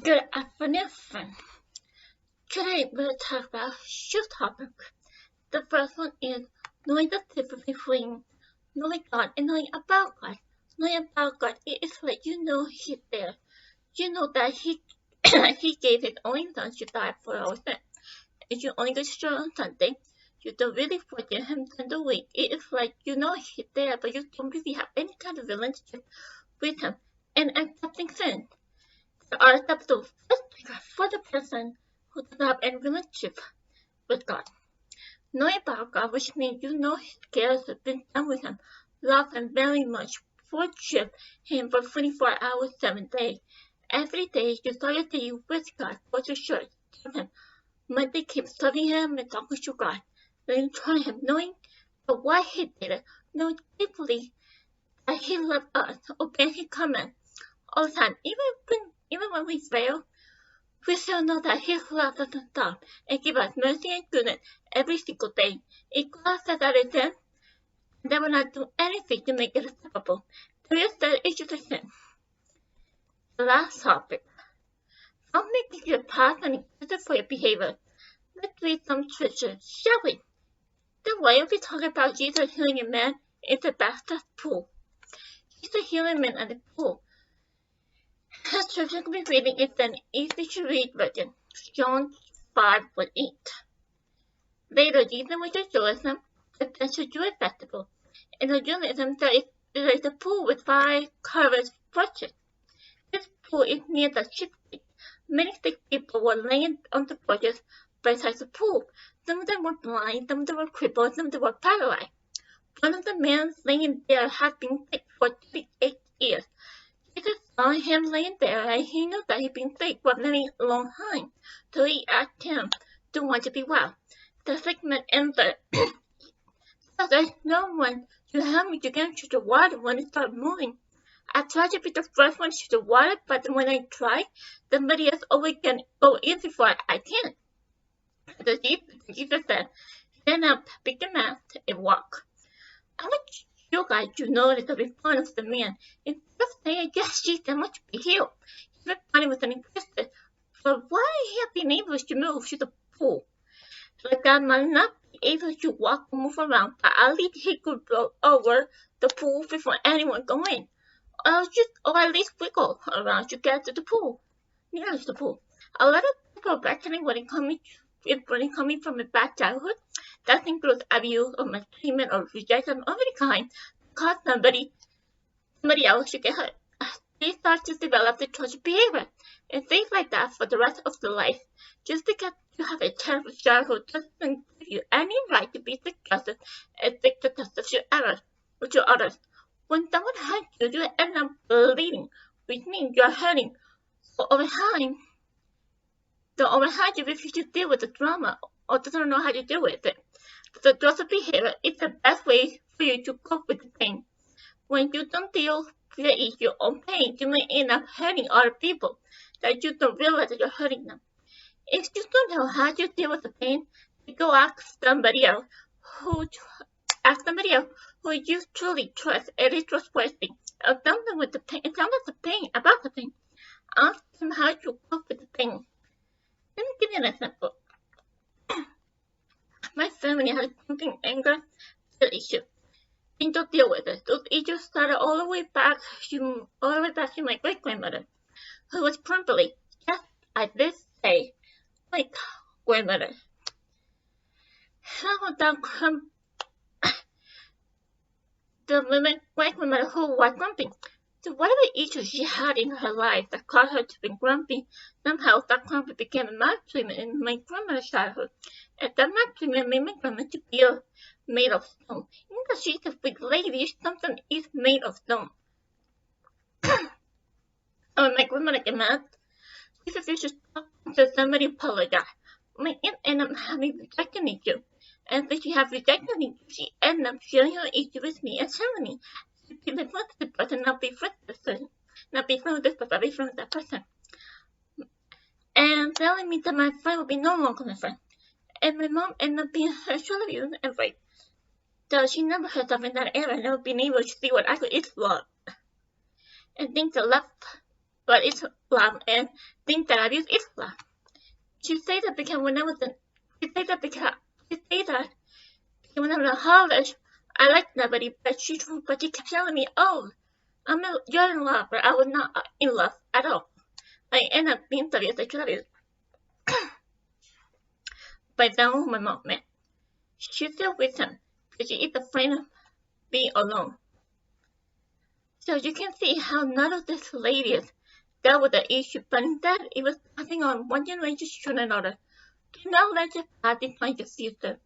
Good afternoon, friend. Today we'll talk about two topics. The first one is knowing the difference between knowing God and knowing about God. Knowing about God is like you know He's there. You know that He He gave His only Son to die for our sin. If you only go to church on Sunday, you don't really forget Him during the week. It is like you know He's there, but you don't really have any kind of relationship with Him and accepting sin. There are steps to for the person who doesn't have any relationship with God. Knowing about God, which means you know His cares have been done with Him, love Him very much, worship Him for 24 hours, 7 days. Every day you start your day with God, go to church, serve Him. Monday keep serving Him and talking to God. Then try Him, knowing why He did it, knowing deeply that He loved us, obeying His command all the time, even when we fail. We still know that His love doesn't stop and give us mercy and goodness every single day. If God says that it's sin, then we're not doing anything to make it acceptable. There is that it's just a sin. The last topic. Don't make your past and excuse for your behavior. Let's read some scripture, shall we? The way we talk about Jesus healing a man is the baptist pool. Jesus healing a man at the pool. The scripture we'll be reading is an easy-to-read version, John 5:8. Later, Jesus went to Jerusalem to the Jewish festival. In the Judaism, there is a pool with 5 covered porches. This pool is near the sheep gate. Many sick people were laying on the porches beside the pool. Some of them were blind, some of them were crippled, some of them were paralyzed. One of the men laying there had been sick for 38 years. Jesus saw him laying there, and he knew that he'd been sick for a very long time. So he asked him to want to be well. The sick man answered, "So there's no one to help me to get into the water when it started moving. I tried to be the first one to the water, but when I tried, somebody else always can go in before I can." Jesus said, "Stand up, pick your mat, and walk." I want you guys to notice the response of the man. Instead of saying, "Yes, Jesus, I want to be healed," he responded with an insistence. "But why he have been able to move to the pool? The guy might not be able to walk or move around, but at least he could go over the pool before anyone go in. Or at least wiggle around to get to the pool, nearest the pool." A lot of people are reckoning when coming from a bad childhood. That includes abuse or mistreatment or rejection of any kind, cause somebody else to get hurt. They start to develop the toxic behavior and things like that for the rest of their life. Just because you have a terrible childhood doesn't give you any right to be suggested and take the test with your others. When someone hurts you, you end up bleeding, which means you're hurting. So over time, you refuse to deal with the trauma or doesn't know how to deal with it. The toxic behavior is the best way for you to cope with the pain. When you don't deal with your own pain, you may end up hurting other people that you don't realize that you're hurting them. If you don't know how to deal with the pain, you go ask somebody else who you truly trust and is trustworthy. Tell them with the pain, about the pain. Ask them how to cope with the pain. Let me give you an example. My family has something anger issue. And to deal with it, those issues started all the way back to my great grandmother, who was probably, just I did say, my grandmother. Some of them the great grandmother who was grumpy. So whatever issues she had in her life that caused her to be grumpy, somehow that grumpy became a maltreatment in my grandmother's childhood. And that maltreatment made my grandmother to be made of stone. Even though she's a big lady, something is made of stone. When my grandmother get mad, she refused to talk to somebody apologize. My aunt ended up having rejection issue. And when she had rejection issue, she ended up sharing her issue with me and telling me to be friends with the person, not be friends with this person. Not be friends with this person, be friends with that person. And telling me that my friend would be no longer my friend. And my mom ended up being sexually abused and raped. So she never herself in that era, never been able to see what actually is love. And things are left what is love and think that abuse is love. She said that because when I was in, she said that because when I was in college, I liked nobody, but she kept telling me, "Oh, you're in love," but I was not in love at all. I ended up being sexual abuse. By that moment, she's still with him because she is afraid of being alone. So you can see how none of these ladies dealt with the issue, but instead it was passing on one generation to another. Do not let your bad define your future.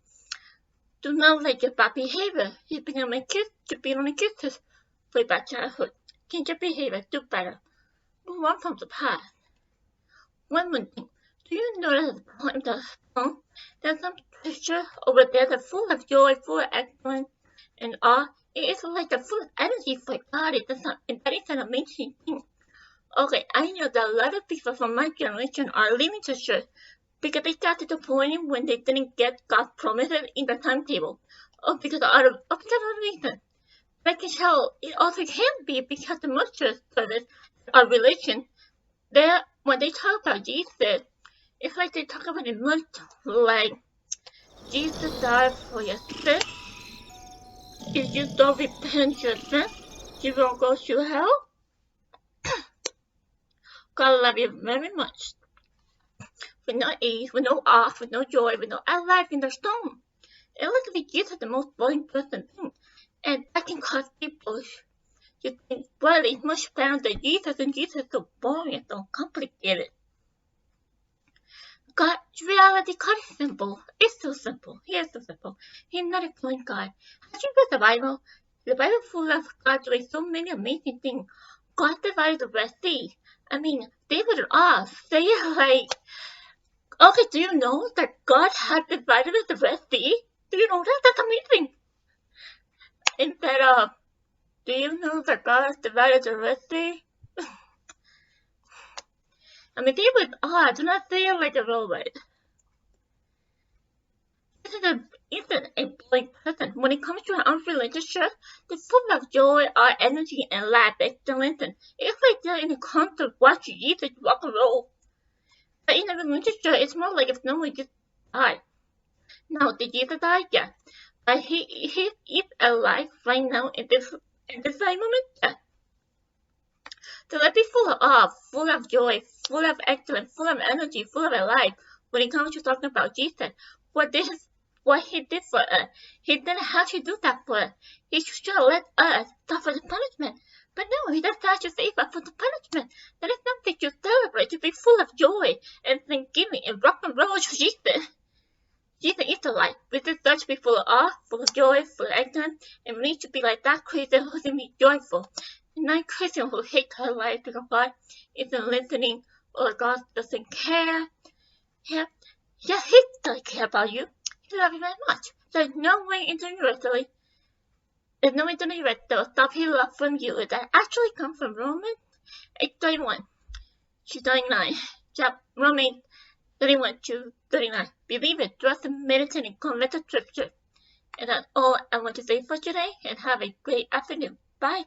Do not let your bad behavior become an excuse to be on excuses for your bad childhood. Change your behavior, do better. Move on from the past. One more thing. Do you notice at the point of the phone, there's some picture over there that's full of joy, full of excellence, and awe? It is like the full of energy for God. And that is an amazing thing. Okay, I know that a lot of people from my generation are leaving the church because they got to the point when they didn't get God's promises in the timetable, or because of other reasons. But I can tell it also can be because the most church service, our religion, when they talk about Jesus, it's like they talk about it much like Jesus died for your sins. If you don't repent your sins, you will go to hell. God love you very much. With no ease, with no off, with no joy, with no life in the storm. It looks like Jesus is the most boring person thing. And that can cause people to think, well, it's much better than Jesus, and Jesus is so boring and so complicated. God's reality, God is simple. It's so simple. He is so simple. He's not a blind God. As you read the Bible is full of God doing so many amazing things. God divided the Red Sea. I mean, they would ask, say like, okay, do you know that God had divided the Red Sea? Do you know that? That's amazing. Instead of, do you know that God has divided the Red Sea? I mean, they would do not say it like a robot. Isn't a blank person. When it comes to an unrelationship, they're full of joy, energy, and life excellence. It's like they're in a concert watching Jesus rock and roll. But in a relationship, it's more like if someone just died. Now, did Jesus die? Yeah. But he is alive right now in this very moment. Yeah. So let's be full of awe, full of joy, full of excellence, full of energy, full of life when it comes to talking about Jesus. What he did for us. He didn't have to do that for us. He should have let us suffer the punishment. But no, he doesn't have to save us from the punishment. That is something to celebrate, to be full of joy and thanksgiving and rock and roll to Jesus. Jesus is the light. We deserve to be full of awe, full of joy, full of excellence, and we need to be like that Christian who's to be joyful. And not Christian who hate her life because God isn't listening or God doesn't care. Yeah, he doesn't care about you. He loves you very much. There's no way in the universe that will stop his love from you. That actually comes from Romans 8:31 to 39. Yep, Romans 31 to 39. Believe it, trust and meditate and commit the scripture. And that's all I want to say for today, and have a great afternoon. Bye.